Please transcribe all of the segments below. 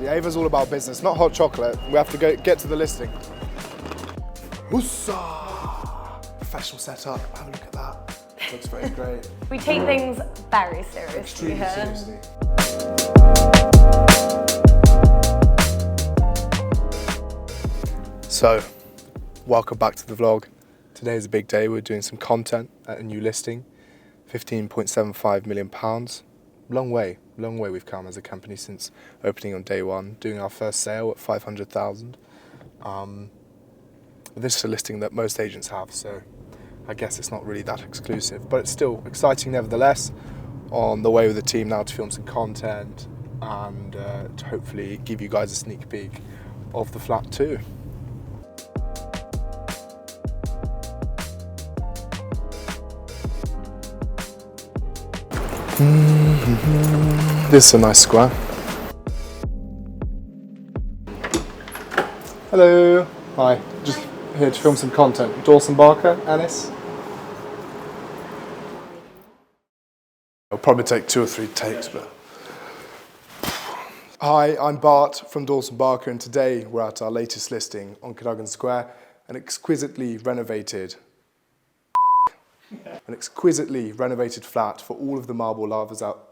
The Ava's all about business, not hot chocolate. We have to get to the listing. Woosa! Professional setup, have a look at that. Looks very great. We take things very seriously Extremely here. seriously. So, welcome back to the vlog. Today is a big day. We're doing some content at a new listing. £15.75 million. Long way we've come as a company since opening on day one, doing our first sale at 500,000. This is a listing that most agents have, so I guess it's not really that exclusive, but it's still exciting nevertheless. On the way with the team now to film some content and to hopefully give you guys a sneak peek of the flat too. This is a nice square. Hello. Hi. Just here to film some content. Dawson Barker, Anis. It'll probably take 2 or 3 takes, but... Hi, I'm Bart from Dawson Barker, and today we're at our latest listing on Cadogan Square, an exquisitely renovated flat for all of the marble lovers out.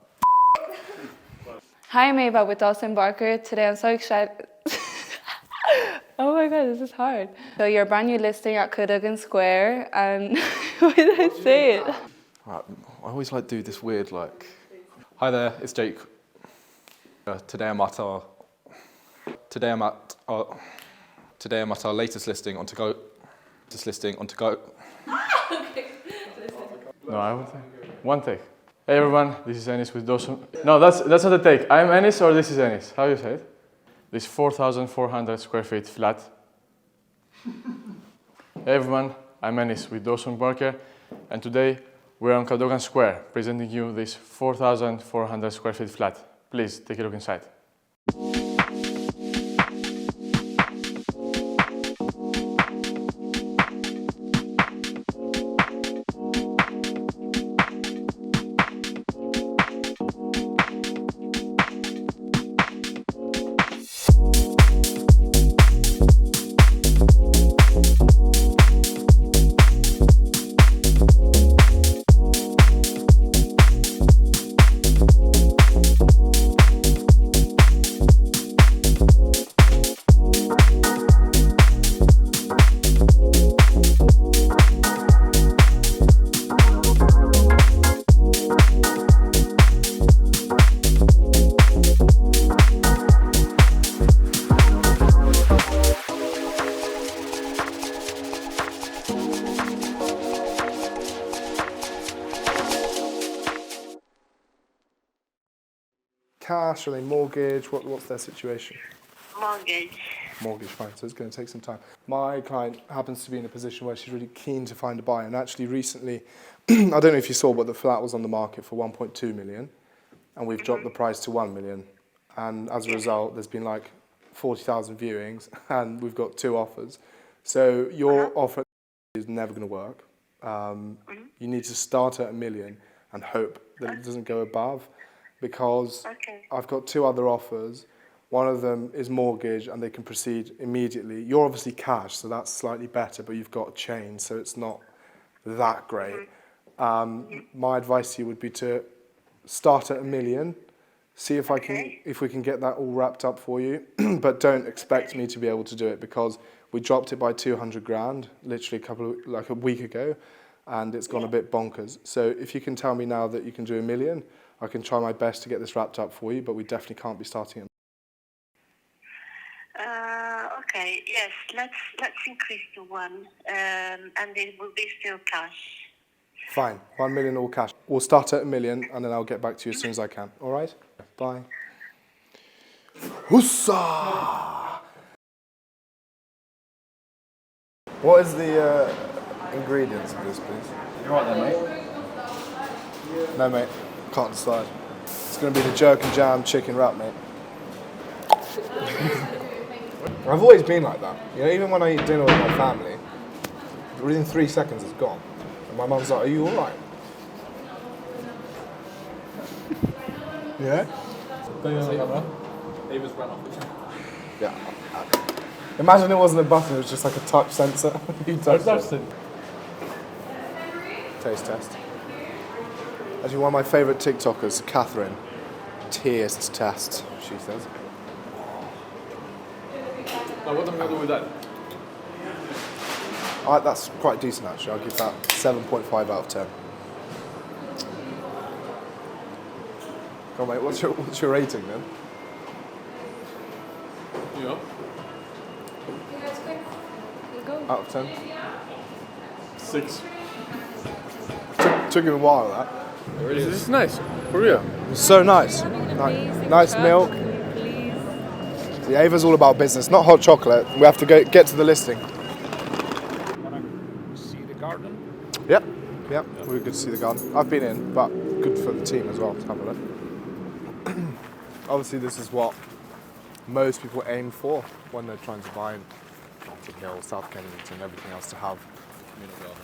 Hi, I'm Ava with Dawson Barker. Today I'm so excited. Oh my god, this is hard. So you're a brand new listing at Cadogan Square, and what did I say it? I always like do this weird like. Hi there, it's Jake. Today I'm at our latest listing on to go. No, I would take one take. Hey everyone, this is Ennis with Dawson. No, that's not a take. I'm Ennis or this is Ennis? How do you say it? This 4,400 square feet flat. Hey everyone, I'm Ennis with Dawson Barker, and today we're on Cadogan Square presenting you this 4,400 square feet flat. Please take a look inside. Cash, are they mortgage? What's their situation? Mortgage. Mortgage, fine, so it's going to take some time. My client happens to be in a position where she's really keen to find a buyer, and actually recently, I don't know if you saw, but the flat was on the market for 1.2 million, and we've dropped the price to 1 million, and as a result, there's been like 40,000 viewings, and we've got 2 offers. So your offer is never going to work. You need to start at 1 million and hope that it doesn't go above, because I've got 2 other offers. One of them is mortgage and they can proceed immediately. You're obviously cash, so that's slightly better, but you've got a chain, so it's not that great. My advice to you would be to start at 1 million, see if if we can get that all wrapped up for you, but don't expect me to be able to do it, because we dropped it by 200 grand literally a week ago, and it's gone a bit bonkers. So if you can tell me now that you can do 1 million, I can try my best to get this wrapped up for you, but we definitely can't be starting at... Okay, yes, let's increase to 1, and it will be still cash. Fine, 1 million all cash. We'll start at 1 million, and then I'll get back to you as soon as I can. All right? Bye. Hussa! What is the ingredients of this, please? You alright there, mate? No, mate. Can't decide. It's going to be the jerk and jam chicken wrap, mate. I've always been like that. You know, even when I eat dinner with my family, within 3 seconds it's gone. And my mum's like, are you alright? Yeah? Ava's run off. Yeah. Imagine it wasn't a button, it was just like a touch sensor. You touched it. Taste test. Actually, one of my favourite TikTokers, Catherine, taste test, she says. Now, what am I going to do with that? That's quite decent actually. I'll give that 7.5 out of 10. Go on, mate. What's your rating then? Yeah. Out of 10. 6. Took him a while that. This is nice, for real. It's so nice. Nice milk. The Ava's all about business, not hot chocolate. We have to get to the listing. See the garden? Yep. We're good to see the garden. I've been in, but good for the team as well to have a look. Obviously, this is what most people aim for when they're trying to buy in Notting Hill, South Kensington, everything else to have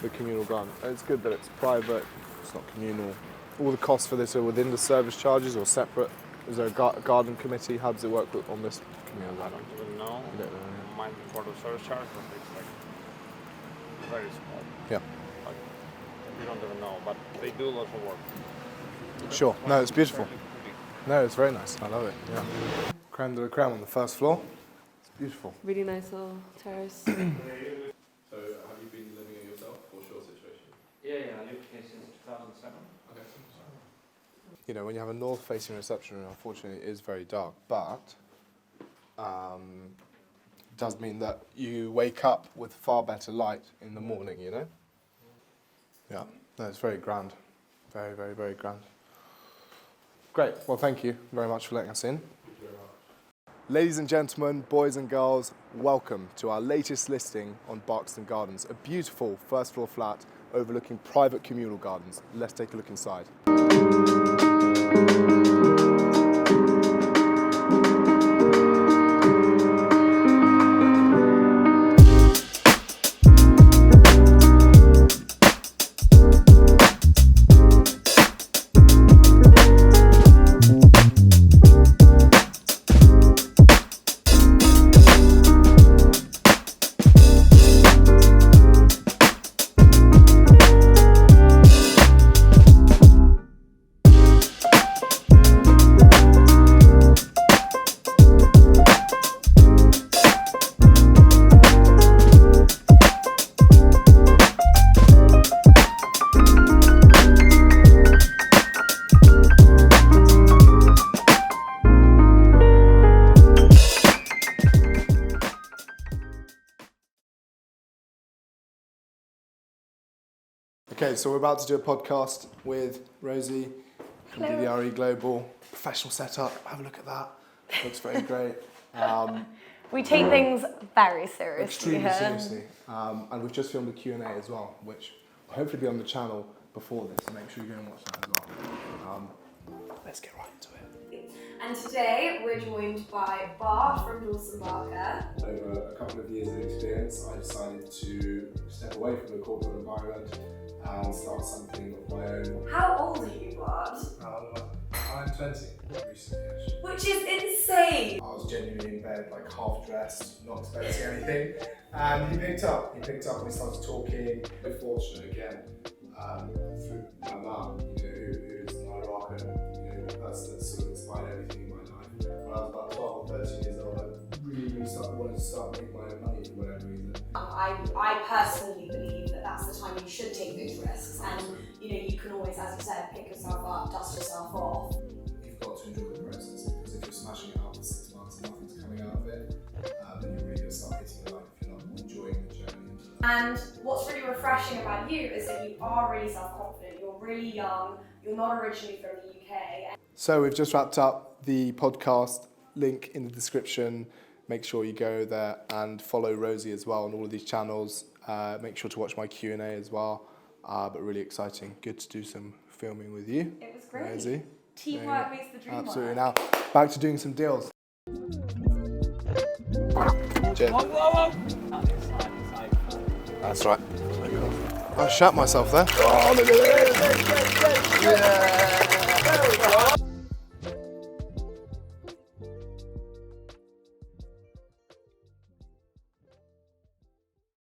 the communal garden. It's good that it's private, it's not communal. All the costs for this are within the service charges or separate. Is there a garden committee? How does it work on this communal I garden? don't even know. You don't know, Mine for the service charge, but it's like very small. Yeah. Like, we don't even know, but they do lots of work. Sure. No, it's beautiful. No, it's very nice. I love it. Yeah. Creme de la creme on the first floor. It's beautiful. Really nice little terrace. So, have you been living it yourself or short situation? Yeah, I lived here since 2007. Okay. You know, when you have a north-facing reception room, unfortunately, it is very dark, but it does mean that you wake up with far better light in the morning, you know? Yeah, no, it's very grand. Very, very, very grand. Great, well, thank you very much for letting us in. Ladies and gentlemen, boys and girls, welcome to our latest listing on Barkston Gardens, a beautiful first-floor flat overlooking private communal gardens. Let's take a look inside. Okay, so we're about to do a podcast with Rosie from DDRE Global. Professional setup, have a look at that. Looks very great. We take things very seriously Extremely here. seriously. And we've just filmed a Q&A as well, which will hopefully be on the channel before this, so make sure you go and watch that as well. Let's get right into it. And today we're joined by Bart from Dawson Barker. Over a couple of years of experience, I decided to step away from the corporate environment and start something of my own. How old are you, Bart? I'm 20 recently, actually. Which is insane! I was genuinely in bed, like half dressed, not expecting anything. And he picked up and we started talking. We're fortunate again, through my mum, who is an Iraqan, the person that sort of inspired everything in my life. When I was about 12 or 13 years old, I really wanted to start making my own money for whatever reason. I personally believe that that's the time you should take those risks, and you can always, as you said, pick yourself up, dust yourself off. You've got to enjoy the process, because if you're smashing it out for 6 months and nothing's coming out of it, then you're really going to start hitting your life if you're not enjoying the journey. And what's really refreshing about you is that you are really self-confident, you're really young, you're not originally from the UK. So we've just wrapped up the podcast, link in the description. Make sure you go there and follow Rosie as well on all of these channels. Make sure to watch my Q&A as well. But really exciting. Good to do some filming with you. It was great. Rosie. Teamwork makes the dream work. Absolutely. Now, back to doing some deals. Cheers. That's right. I shat myself there. Oh, look at this. Yeah.